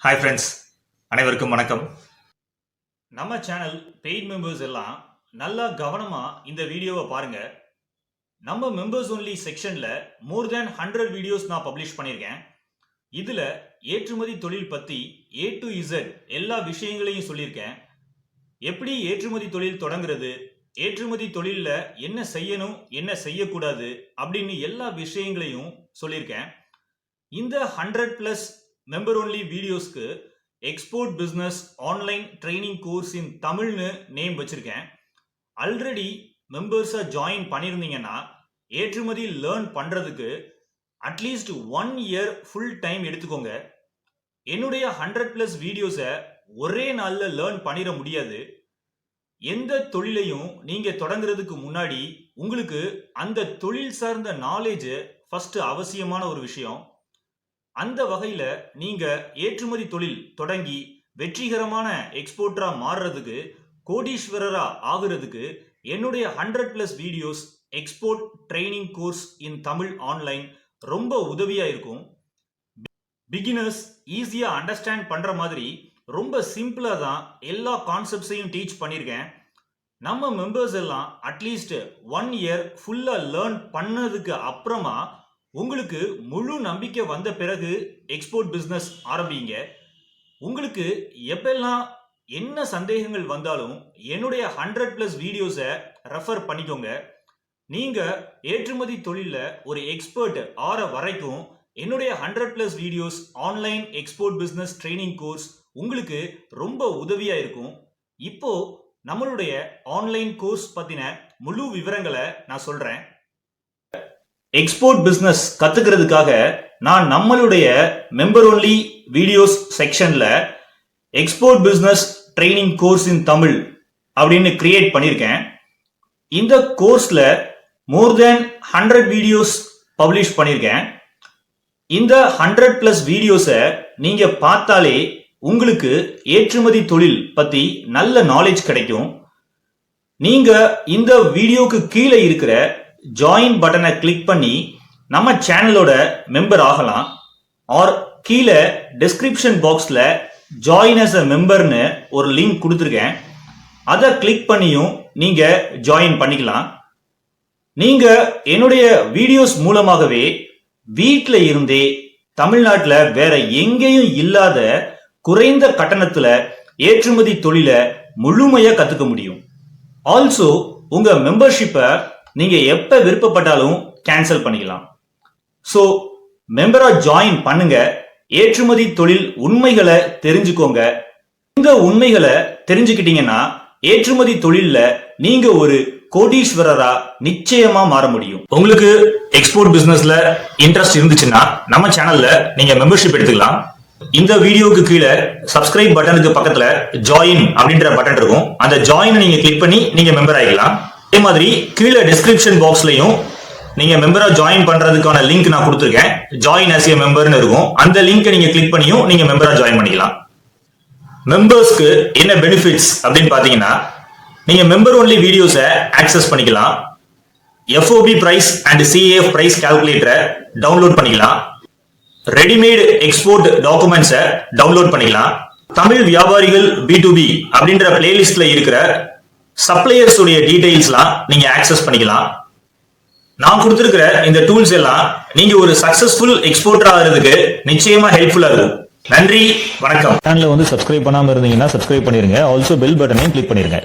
Hi friends, அனைவருக்கும் வணக்கம். நம்ம சேனல் பெய்ட் மெம்பர்ஸ் எல்லாம் நல்லா கவனமாக இந்த வீடியோவை பாருங்கள். நம்ம மெம்பர்ஸ் ஒன்லி செக்ஷனில் மோர் தேன் 100 வீடியோஸ் நான் பப்ளிஷ் பண்ணியிருக்கேன். இதில் ஏற்றுமதி தொழில் பற்றி A to Z எல்லா விஷயங்களையும் சொல்லியிருக்கேன். எப்படி ஏற்றுமதி தொழில் தொடங்குறது, ஏற்றுமதி தொழிலில் என்ன செய்யணும் என்ன செய்யக்கூடாது அப்படின்னு எல்லா விஷயங்களையும் சொல்லியிருக்கேன். இந்த 100+ மெம்பர் ஒன்லி வீடியோஸ்க்கு export business online training course in தமிழ்னு நேம் வச்சிருக்கேன். ஆல்ரெடி மெம்பர்ஸை ஜாயின் பண்ணியிருந்தீங்கன்னா ஏற்றுமதி லேர்ன் பண்ணுறதுக்கு அட்லீஸ்ட் 1 இயர் ஃபுல் டைம் எடுத்துக்கோங்க. என்னுடைய 100+ வீடியோஸை ஒரே நாளில் லேர்ன் பண்ணிட முடியாது. எந்த தொழிலையும் நீங்கள் தொடங்குறதுக்கு முன்னாடி உங்களுக்கு அந்த தொழில் சார்ந்த நாலேஜ் ஃபர்ஸ்ட் அவசியமான ஒரு விஷயம். அந்த வகையில் நீங்கள் ஏற்றுமதி தொழில் தொடங்கி வெற்றிகரமான எக்ஸ்போர்ட்டரா மாறுறதுக்கு, கோடீஸ்வரரா ஆகுறதுக்கு என்னுடைய 100+ வீடியோஸ் எக்ஸ்போர்ட் ட்ரைனிங் கோர்ஸ் இன் தமிழ் ஆன்லைன் ரொம்ப உதவியாக இருக்கும். பிகினர்ஸ் ஈஸியாக அண்டர்ஸ்டாண்ட் பண்ணுற மாதிரி ரொம்ப சிம்பிளாக தான் எல்லா கான்செப்ட்ஸையும் டீச் பண்ணியிருக்கேன். நம்ம மெம்பர்ஸ் எல்லாம் அட்லீஸ்ட் 1 இயர் ஃபுல்லாக லேர்ன் பண்ணதுக்கு அப்புறமா உங்களுக்கு முழு நம்பிக்கை வந்த பிறகு எக்ஸ்போர்ட் பிஸ்னஸ் ஆரம்பிங்க. உங்களுக்கு எப்பெல்லாம் என்ன சந்தேகங்கள் வந்தாலும் என்னுடைய 100+ வீடியோஸை ரெஃபர் பண்ணிக்கோங்க. நீங்கள் ஏற்றுமதி தொழிலில் ஒரு எக்ஸ்பர்ட் ஆற வரைக்கும் என்னுடைய 100+ videos online export business training course உங்களுக்கு ரொம்ப உதவியாக இருக்கும். இப்போ நம்மளுடைய ஆன்லைன் கோர்ஸ் பற்றின முழு விவரங்களை நான் சொல்கிறேன். எக்ஸ்போர்ட் பிஸ்னஸ் கற்றுக்கிறதுக்காக நான் நம்மளுடைய மெம்பர் ஒன்லி வீடியோஸ் செக்ஷனில் எக்ஸ்போர்ட் பிஸ்னஸ் ட்ரைனிங் கோர்ஸ் இன் தமிழ் அப்படின்னு கிரியேட் பண்ணியிருக்கேன். இந்த கோர்ஸில் மோர் தேன் 100 வீடியோஸ் பப்ளிஷ் பண்ணியிருக்கேன். இந்த 100+ வீடியோஸை நீங்கள் பார்த்தாலே உங்களுக்கு ஏற்றுமதி தொழில் பற்றி நல்ல நாலேஜ் கிடைக்கும். நீங்கள் இந்த வீடியோக்கு கீழே இருக்கிற ஜாயின் பட்டனை கிளிக் பண்ணி நம்ம சேனலோட மெம்பர் ஆகலாம். ஆர் கீழே டிஸ்கிரிப்ஷன் பாக்ஸில் ஜாயின் அஸ் அ மெம்பர்னு ஒரு லிங்க் கொடுத்துருக்கேன். அதை கிளிக் பண்ணியும் நீங்கள் ஜாயின் பண்ணிக்கலாம். நீங்கள் என்னுடைய வீடியோஸ் மூலமாகவே வீட்டில் இருந்தே தமிழ்நாட்டில் வேற எங்கேயும் இல்லாத குறைந்த கட்டணத்தில் ஏற்றுமதி தொழிலை முழுமையாக கற்றுக்க முடியும். ஆல்சோ உங்கள் மெம்பர்ஷிப்பை நீங்க எப்ப விருப்பப்பட்டாலும் கேன்சல் பண்ணிக்கலாம். ஸோ மெம்பரா ஜாயின் பண்ணுங்க. ஏற்றுமதி தொழில் உண்மைகளை தெரிஞ்சுக்கோங்க. இந்த உண்மைகளை தெரிஞ்சுக்கிட்டீங்கன்னா ஏற்றுமதி தொழில்ல நீங்க ஒரு கோடீஸ்வரரா நிச்சயமா மாற முடியும். உங்களுக்கு எக்ஸ்போர்ட் பிசினஸ்ல இன்ட்ரெஸ்ட் இருந்துச்சுன்னா நம்ம சேனல்ல நீங்க மெம்பர்ஷிப் எடுத்துக்கலாம். இந்த வீடியோக்கு கீழே சப்ஸ்கிரைப் பட்டனுக்கு பக்கத்துல ஜாயின் அப்படின்ற பட்டன் இருக்கும். அந்த ஜாயின் நீங்க கிளிக் பண்ணி நீங்க மெம்பர் ஆகிக்கலாம். அதே மாதிரி கீழே டிஸ்கிரிப்ஷன் பாக்ஸ்லயும் நீங்க மெம்பரா ஜாயின் பண்றதுக்கான லிங்க் நான் கொடுத்துருக்கேன். ஜாயின் ஆஸ் எ மெம்பர்னு இருக்கும். அந்த லிங்கை நீங்க கிளிக் பண்ணியும் நீங்க மெம்பரா ஜாயின் பண்ணிக்கலாம். மெம்பர்ஸ்க்கு என்ன பெனிஃபிட்ஸ் அப்படின்னு பாத்தீங்கன்னா, நீங்க மெம்பர் ஒன்லி வீடியோஸை ஆக்சஸ் பண்ணிக்கலாம். FOB price and CAF price கால்குலேட்டரை டவுன்லோட் பண்ணிக்கலாம். ரெடிமேட் எக்ஸ்போர்ட் டாக்குமெண்ட்ஸை டவுன்லோட் பண்ணிக்கலாம். தமிழ் வியாபாரிகள் B2B அப்படின்ற பிளேலிஸ்ட்ல இருக்கிற சப்ளையர்ஸ் உடைய டீடைல்ஸ்லாம் நீங்க ஆக்சஸ் பண்ணிக்கலாம். நான் கொடுத்திருக்கிற இந்த டூல்ஸ் எல்லாம் நீங்க ஒரு சக்சஸ்ஃபுல் எக்ஸ்போர்ட்டர் ஆகிறதுக்கு நிச்சயமா ஹெல்ப்ஃபுல்லா இருக்கும். நன்றி, வணக்கம். சேனலை சப்ஸ்கிரைப் பண்ணாம இருந்தீங்கன்னா சப்ஸ்கிரைப் பண்ணிருங்க. ஆல்சோ பெல் பட்டனையும் கிளிக் பண்ணிருங்க.